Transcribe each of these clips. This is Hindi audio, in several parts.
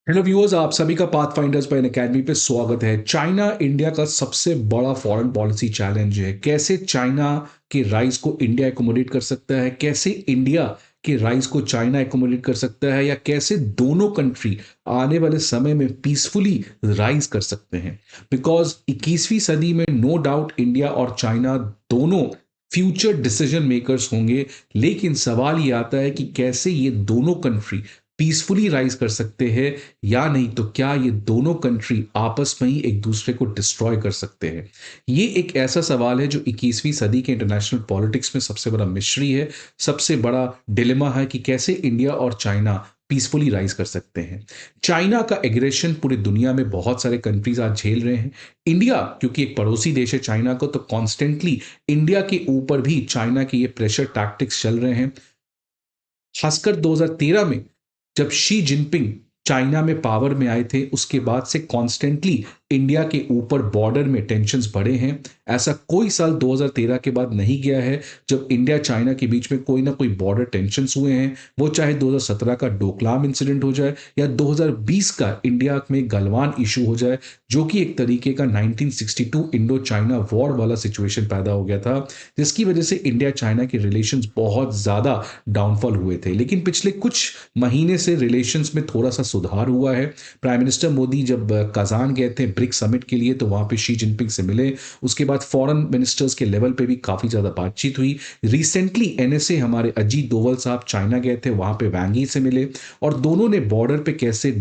हेलो व्यूअर्स, आप सभी का पाथफाइंडर्स बाय अकेडमी पे स्वागत है। चाइना इंडिया का सबसे बड़ा फॉरेन पॉलिसी चैलेंज है। कैसे चाइना के राइज को इंडिया एकोमोडेट कर सकता है, कैसे इंडिया के राइज को चाइना एकोमोडेट कर सकता है, या कैसे दोनों कंट्री आने वाले समय में पीसफुली राइज कर सकते हैं। बिकॉज 21वीं सदी में नो डाउट इंडिया और चाइना दोनों फ्यूचर डिसीजन मेकर्स होंगे। लेकिन सवाल ये आता है कि कैसे ये दोनों कंट्री पीसफुली राइज कर सकते हैं, या नहीं तो क्या ये दोनों कंट्री आपस में ही एक दूसरे को डिस्ट्रॉय कर सकते हैं। ये एक ऐसा सवाल है जो 21वीं सदी के इंटरनेशनल पॉलिटिक्स में सबसे बड़ा मिस्ट्री है, सबसे बड़ा डिलेमा है कि कैसे इंडिया और चाइना पीसफुली राइज कर सकते हैं। चाइना का एग्रेशन पूरी दुनिया में बहुत सारे कंट्रीज आज झेल रहे हैं। इंडिया क्योंकि एक पड़ोसी देश है चाइना को, तो कॉन्स्टेंटली इंडिया के ऊपर भी चाइना के ये प्रेशर टैक्टिक्स चल रहे हैं। खासकर 2013 में जब शी जिनपिंग चाइना में पावर में आए थे, उसके बाद से कॉन्स्टेंटली इंडिया के ऊपर बॉर्डर में टेंशन्स बढ़े हैं। ऐसा कोई साल 2013 के बाद नहीं गया है जब इंडिया चाइना के बीच में कोई ना कोई बॉर्डर टेंशन्स हुए हैं। वो चाहे 2017 का डोकलाम इंसिडेंट हो जाए या 2020 का इंडिया में गलवान इशू हो जाए, जो कि एक तरीके का 1962 इंडो चाइना वॉर वाला सिचुएशन पैदा हो गया था, जिसकी वजह से इंडिया चाइना के रिलेशंस बहुत ज़्यादा डाउनफॉल हुए थे। लेकिन पिछले कुछ महीने से रिलेशंस में थोड़ा सा सुधार हुआ है। प्राइम मिनिस्टर मोदी जब कजान गए थे ब्रिक समिट के लिए, तो वहां पे शी जिनपिंग से मिले। उसके बाद फॉरेन मिनिस्टर्स के लेवल पे भी काफ़ी ज़्यादा बातचीत हुई। रिसेंटली एनएसए हमारे अजीत डोवल साहब चाइना गए थे, वहां पे वांग यी से मिले, और दोनों ने बॉर्डर पे कैसे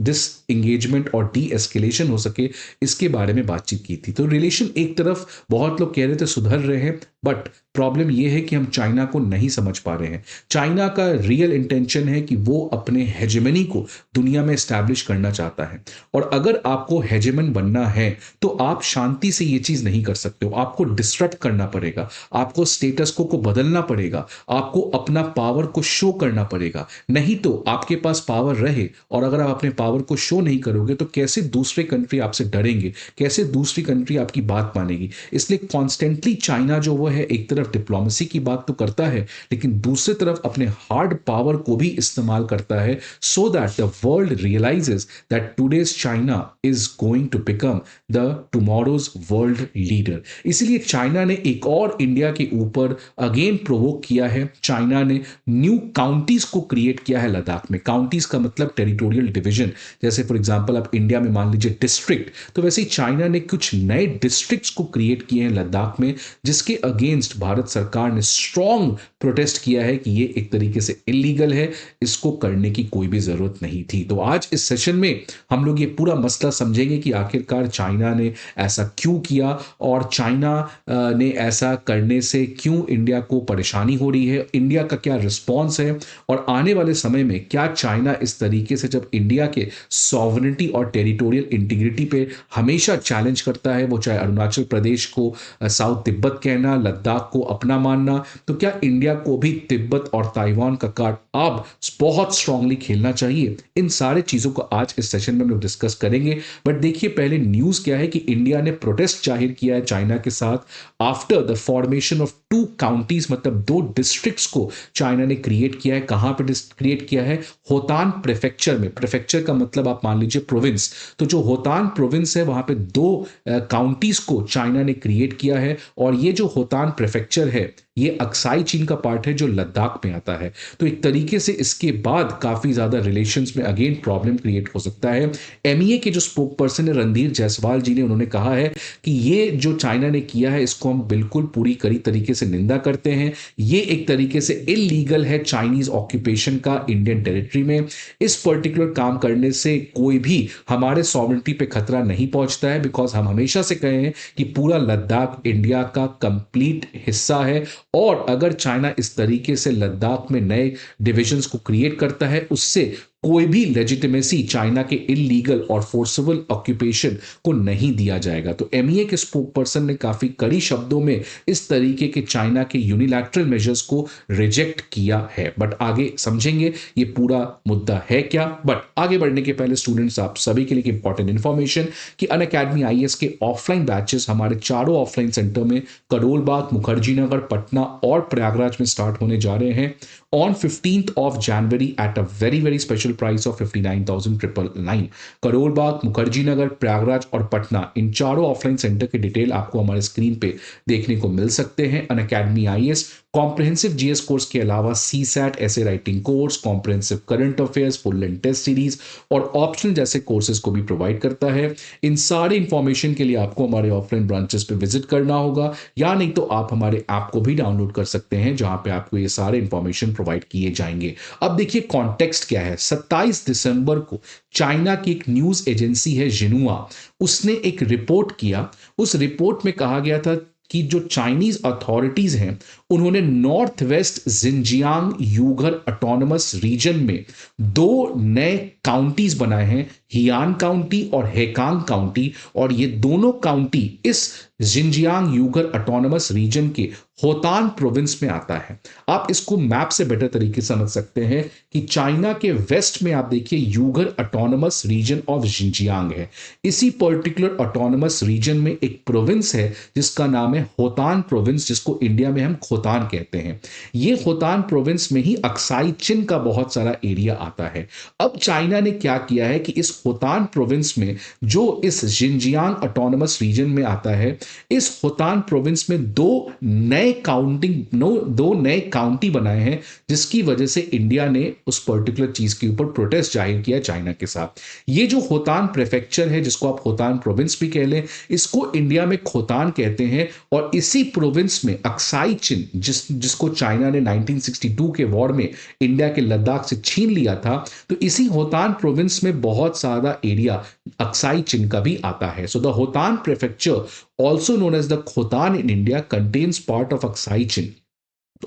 डिस इंगेजमेंट और डी एस्केलेशन हो सके, इसके बारे में बातचीत की थी। तो रिलेशन एक तरफ बहुत लोग कह रहे थे सुधर रहे हैं, बट प्रॉब्लम यह है कि हम चाइना को नहीं समझ पा रहे हैं। चाइना का रियल इंटेंशन है कि वो अपने हेजेमनी को दुनिया में एस्टैब्लिश करना चाहता है, और अगर आपको हेजेमन बनना है तो आप शांति से ये चीज नहीं कर सकते हो। आपको डिस्ट्रप्ट करना पड़ेगा, आपको स्टेटस को बदलना पड़ेगा, आपको अपना पावर को शो करना पड़ेगा। नहीं तो आपके पास पावर रहे और अगर आप अपने पावर को शो नहीं करोगे तो कैसे दूसरे कंट्री आपसे डरेंगे, कैसे दूसरी कंट्री आपकी बात मानेगी। इसलिए कॉन्स्टेंटली चाइना जो वो है, एक तरफ डिप्लोमेसी की बात तो करता है, लेकिन दूसरी तरफ अपने हार्ड पावर को भी इस्तेमाल करता है, so that the world realises that today's China is going to become the tomorrow's world leader. इसीलिए चाइना ने एक और इंडिया के ऊपर अगेन प्रोवोक किया है। चाइना ने न्यू काउंटीज को क्रिएट किया है लद्दाख में। काउंटीज का मतलब टेरिटोरियल डिवीजन। जैसे फॉर एग्जांपल आप इंडिया में मान लीजिए डिस्ट्रिक्ट, तो वैसे ही चाइना ने कुछ नए डिस्ट्रिक्ट्स को क्रिएट किए हैं लद्दाख में, जिसके अगेंस्ट भारत सरकार ने स्ट्रॉन्ग प्रोटेस्ट किया है कि ये एक तरीके से इलीगल है, इसको करने की कोई भी जरूरत नहीं थी। तो आज इस सेशन में हम लोग ये पूरा मसला समझेंगे कि आखिरकार चाइना ने ऐसा क्यों किया, और चाइना ने ऐसा करने से क्यों इंडिया को परेशानी हो रही है, इंडिया का क्या रिस्पॉन्स है, और आने वाले समय में क्या चाइना इस तरीके से जब इंडिया के सॉवरेनिटी और टेरिटोरियल इंटीग्रिटी पे हमेशा चैलेंज करता है, वो चाहे अरुणाचल प्रदेश को साउथ तिब्बत कहना, लद्दाख को अपना मानना, तो क्या इंडिया को भी तिब्बत और ताइवान का कार्ड अब बहुत स्ट्रांगली खेलना चाहिए। इन सारे चीजों को आज इस सेशन में हम लोग डिस्कस करेंगे। बट देखिए पहले न्यूज क्या है कि इंडिया ने प्रोटेस्ट जाहिर किया है चाइना के साथ after the formation of two counties, मतलब दो डिस्ट्रिक्ट्स को चाइना ने क्रिएट किया है। कहां पे क्रिएट किया है? होतान प्रेफेक्चर में। प्रेफेक्चर का मतलब आप मान लीजिए प्रोविंस। तो जो होतान प्रोविंस है वहां पे दो काउंटीज को चाइना ने क्रिएट किया है, और ये जो होतान प्रेफेक्चर है ये अक्साई चीन का पार्ट है जो लद्दाख में आता है। तो एक तरीके से इसके बाद काफी ज्यादा रिलेशंस में अगेन प्रॉब्लम क्रिएट हो सकता है। एमईए के जो स्पोक पर्सन है रणधीर जायसवाल जी ने, उन्होंने कहा है कि ये जो चाइना ने किया है इसको हम बिल्कुल पूरी कड़ी तरीके से निंदा करते हैं। ये एक तरीके से इलीगल है चाइनीज ऑक्यूपेशन का इंडियन टेरिटरी में। इस पर्टिकुलर काम करने से कोई भी हमारे सॉवरेनिटी पे खतरा नहीं पहुंचता है, बिकॉज हम हमेशा से कहे हैं कि पूरा लद्दाख इंडिया का कंप्लीट हिस्सा है, और अगर चाइना इस तरीके से लद्दाख में नए डिविजन्स को क्रिएट करता है, उससे कोई भी लेजिटिमेसी चाइना के इलीगल और फोर्सेबल ऑक्यूपेशन को नहीं दिया जाएगा। तो एमईए के स्पोक पर्सन ने काफी कड़ी शब्दों में इस तरीके के चाइना के यूनिलैटरल मेजर्स को रिजेक्ट किया है। बट आगे समझेंगे ये पूरा मुद्दा है क्या। बट आगे बढ़ने के पहले स्टूडेंट्स, आप सभी के लिए इंपॉर्टेंट इंफॉर्मेशन कि अनअकैडमी आईएएस के ऑफलाइन बैचेस हमारे चारों ऑफलाइन सेंटर में करोल बाग, मुखर्जी नगर, पटना और प्रयागराज में स्टार्ट होने जा रहे हैं। on 15th of January at a very very special price of 59,999। Karol Bagh, Mukherjee Nagar, Prayagraj और पटना, इन चारों ऑफलाइन सेंटर के डिटेल आपको हमारे स्क्रीन पे देखने को मिल सकते हैं। Unacademy IAS comprehensive GS course के अलावा सीसैट, ऐसे writing course, comprehensive current affairs, full and test series और ऑप्शनल जैसे कोर्सेज को भी प्रोवाइड करता है। इन सारे इंफॉर्मेशन के लिए आपको हमारे ऑफलाइन ब्रांचेस पे विजिट करना होगा, या नहीं तो आप हमारे ऐप को भी डाउनलोड कर सकते हैं, जहां पे आपको ये सारे इंफॉर्मेशन प्रोवाइड किए जाएंगे। अब देखिए कॉन्टेक्स्ट क्या है। 27 दिसंबर को चाइना की एक न्यूज एजेंसी है जिन्हुआ, उसने एक रिपोर्ट किया। उस रिपोर्ट में कहा गया था कि जो चाइनीज अथॉरिटीज हैं उन्होंने north west Xinjiang Uyghur autonomous region में दो नए काउंटीज बनाए हैं, हियान काउंटी और हेकांग काउंटी, और ये दोनों काउंटी इस जिंजियांग यूगर ऑटोनमस रीजन के होतान प्रोविंस में आता है। आप इसको मैप से बेटर तरीके से समझ सकते हैं कि चाइना के वेस्ट में आप देखिए Uyghur autonomous region of Xinjiang है। इसी पर्टिकुलर ऑटोनमस रीजन में एक प्रोविंस है जिसका नाम है होतान प्रोविंस, जिसको इंडिया में हम खोतान कहते हैं। ये होतान प्रोविंस में ही अक्साई चिन का बहुत सारा एरिया आता है। अब चाइना ने क्या किया है कि इस होतान प्रोविंस में, जो इस जिंजियांग ऑटोनमस रीजन में आता है, इस होतान प्रोविंस में दो नए काउंटी बनाए हैं, जिसकी वजह से इंडिया ने उस पर्टिकुलर चीज के ऊपर प्रोटेस्ट जाहिर किया चाइना के साथ। ये जो होतान प्रेफेक्चर है, जिसको आप होतान प्रोविंस भी कह लें, इसको इंडिया में खोतान कहते हैं। और इसी प्रोविंस में अक्साई चिन, जिसको चाइना ने 1962 के वॉर में इंडिया के लद्दाख से छीन लिया था, तो इसी होतान प्रोविंस में बहुत सारा एरिया अक्साई चिन का भी आता है। So the Hotan prefecture, also known as the Khotan in India, contains part of Aksai Chin।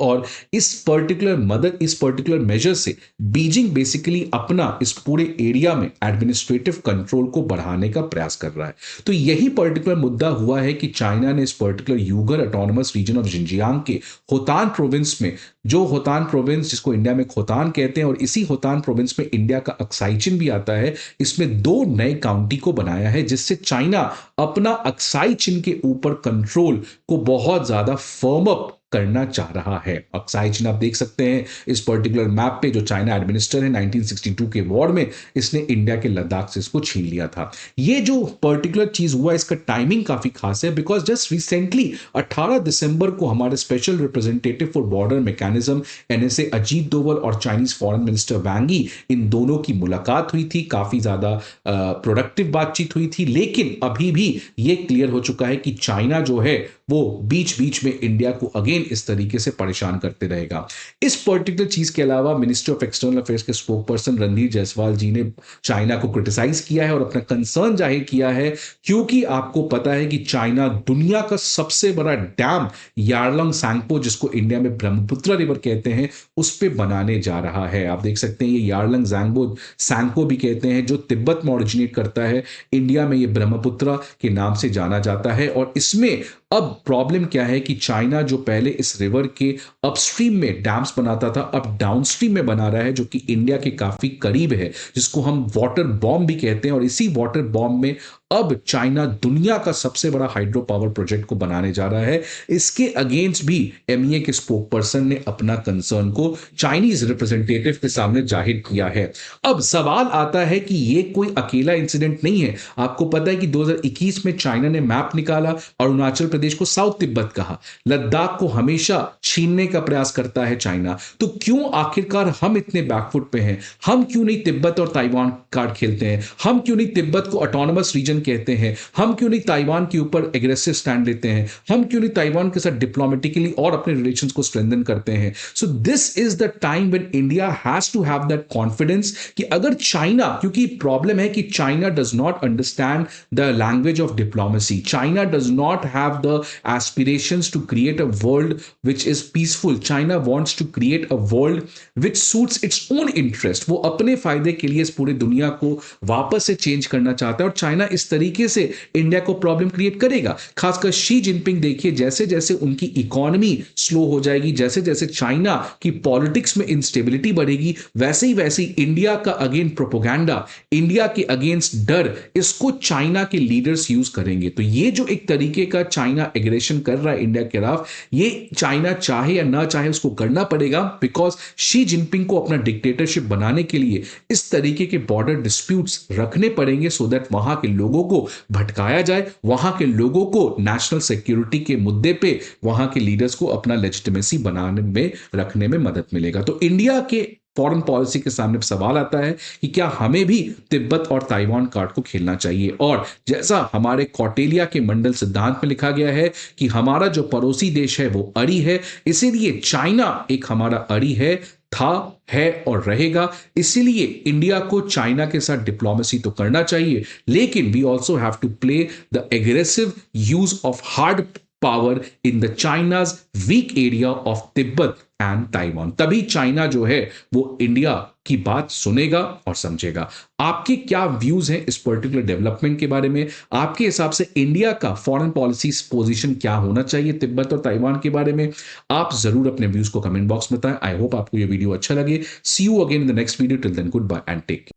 और इस पर्टिकुलर मेजर से बीजिंग बेसिकली अपना इस पूरे एरिया में एडमिनिस्ट्रेटिव कंट्रोल को बढ़ाने का प्रयास कर रहा है। तो यही पर्टिकुलर मुद्दा हुआ है कि चाइना ने इस particular Uyghur autonomous region of Xinjiang के होतान प्रोविंस में, जो होतान प्रोविंस जिसको इंडिया में खोतान कहते हैं और इसी होतान प्रोविंस में इंडिया का अक्साई चिन भी आता है, इसमें दो नए काउंटी को बनाया है, जिससे चाइना अपना अक्साई चिन के ऊपर कंट्रोल को बहुत ज्यादा फर्म अप करना चाह रहा है। अक्साई चिन आप देख सकते हैं इस पर्टिकुलर मैप पे, जो चाइना एडमिनिस्टर है 1962 के वॉर में इसने इंडिया के लद्दाख से इसको छीन लिया था। ये जो पर्टिकुलर चीज हुआ, इसका टाइमिंग काफी खास है, बिकॉज जस्ट रिसेंटली 18 दिसंबर को हमारे special representative for border mechanism NSA Ajit Doval और चाइनीज फॉरेन मिनिस्टर वांग यी, इन दोनों की मुलाकात हुई थी। काफी ज्यादा प्रोडक्टिव बातचीत हुई थी, लेकिन अभी भी ये क्लियर हो चुका है कि चाइना जो है वो बीच बीच में इंडिया को अगेन इस तरीके से परेशान करते रहेगा। इस पर्टिकुलर चीज के अलावा मिनिस्ट्री ऑफ एक्सटर्नल अफेयर्स के स्पोक पर्सन रणधीर जायसवाल जी ने चाइना को क्रिटिसाइज किया है और अपना कंसर्न जाहिर किया है, क्योंकि आपको पता है कि चाइना दुनिया का सबसे बड़ा डैम यारलंग सांगपो, जिसको इंडिया में ब्रह्मपुत्र रिवर कहते हैं, उस पे बनाने जा रहा है। आप देख सकते हैं ये यारलंग सांगपो भी कहते हैं, जो तिब्बत में ओरिजिनेट करता है, इंडिया में ये ब्रह्मपुत्र के नाम से जाना जाता है। और इसमें अब प्रॉब्लम क्या है कि चाइना जो पहले इस रिवर के अपस्ट्रीम में डैम्स बनाता था, अब डाउनस्ट्रीम में बना रहा है, जो कि इंडिया के काफी करीब है, जिसको हम वाटर बॉम्ब भी कहते हैं। और इसी वाटर बॉम्ब में अब चाइना दुनिया का सबसे बड़ा हाइड्रो पावर प्रोजेक्ट को बनाने जा रहा है। इसके अगेंस्ट भी एमईए के स्पोक पर्सन ने अपना कंसर्न को चाइनीज रिप्रेजेंटेटिव के सामने जाहिर किया है। अब सवाल आता है कि ये कोई अकेला इंसिडेंट नहीं है। आपको पता है कि 2021 में चाइना ने मैप निकाला, अरुणाचल प्रदेश को साउथ तिब्बत कहा, लद्दाख को हमेशा छीनने का प्रयास करता है चाइना। तो क्यों आखिरकार हम इतने बैकफुट पे हैं? हम क्यों नहीं तिब्बत और ताइवान कार्ड खेलते हैं? हम क्यों नहीं तिब्बत को ऑटोनमस रीजन कहते हैं? हम क्यों नहीं ताइवान के ऊपर एग्रेसिव स्टैंड लेते हैं? हम क्यों नहीं ताइवान के साथ डिप्लोमेटिकली और अपने रिलेशंस को स्ट्रेंथन करते हैं? So this is the time when India has to have that confidence कि अगर चाइना, क्योंकि प्रॉब्लम है कि China does not understand the language of diplomacy, China does not have the aspirations to create a world which is peaceful, China wants to create a world which suits its own interest. वो अपने फायदे के लिए इस पूरी दुनिया को वापस से चेंज करना चाहता है, और चाइना इस तरीके से इंडिया को प्रॉब्लम क्रिएट करेगा। खासकर शी जिनपिंग देखिए, जैसे जैसे उनकी इकोनॉमी स्लो हो जाएगी, जैसे जैसे चाइना की पॉलिटिक्स में इंस्टेबिलिटी बढ़ेगी, वैसे ही इंडिया का अगेन प्रोपोगेंडा, इंडिया के अगेंस्ट डर, इसको चाइना के लीडर्स यूज करेंगे। तो ये जो एक तरीके का चाइना चाइना एग्रेशन कर रहा है इंडिया के खिलाफ, ये चाइना चाहे या ना चाहे उसको करना पड़ेगा, बिकॉज शी जिनपिंग को अपना डिक्टेटरशिप बनाने के लिए इस तरीके के बॉर्डर डिस्प्यूट्स रखने पड़ेंगे, सो दैट वहां के लोगों को भटकाया जाए, वहां के लोगों को नेशनल सिक्योरिटी के मुद्दे पे वहां के लीडर्स को अपना लेजिटिमेसी बनाने में रखने में मदद मिलेगा। तो इंडिया के फॉरेन पॉलिसी के सामने सवाल आता है कि क्या हमें भी तिब्बत और ताइवान कार्ड को खेलना चाहिए। और जैसा हमारे कौटिल्य के मंडल सिद्धांत में लिखा गया है कि हमारा जो पड़ोसी देश है वो अड़ी है, इसीलिए चाइना एक हमारा अड़ी है, था, है और रहेगा। इसीलिए इंडिया को चाइना के साथ डिप्लोमेसी तो करना चाहिए, लेकिन we also have to play the aggressive use of hard power in the China's weak area of Tibet and Taiwan. तभी चाइना जो है वो इंडिया की बात सुनेगा और समझेगा। आपके क्या व्यूज हैं इस पर्टिकुलर डेवलपमेंट के बारे में? आपके हिसाब से इंडिया का फॉरेन पॉलिसी पोजीशन क्या होना चाहिए तिब्बत और ताइवान के बारे में? आप जरूर अपने व्यूज को कमेंट बॉक्स में बताएं। आई होप आपको ये वीडियो अच्छा लगे। See you again in the next video. Till then goodbye and take care.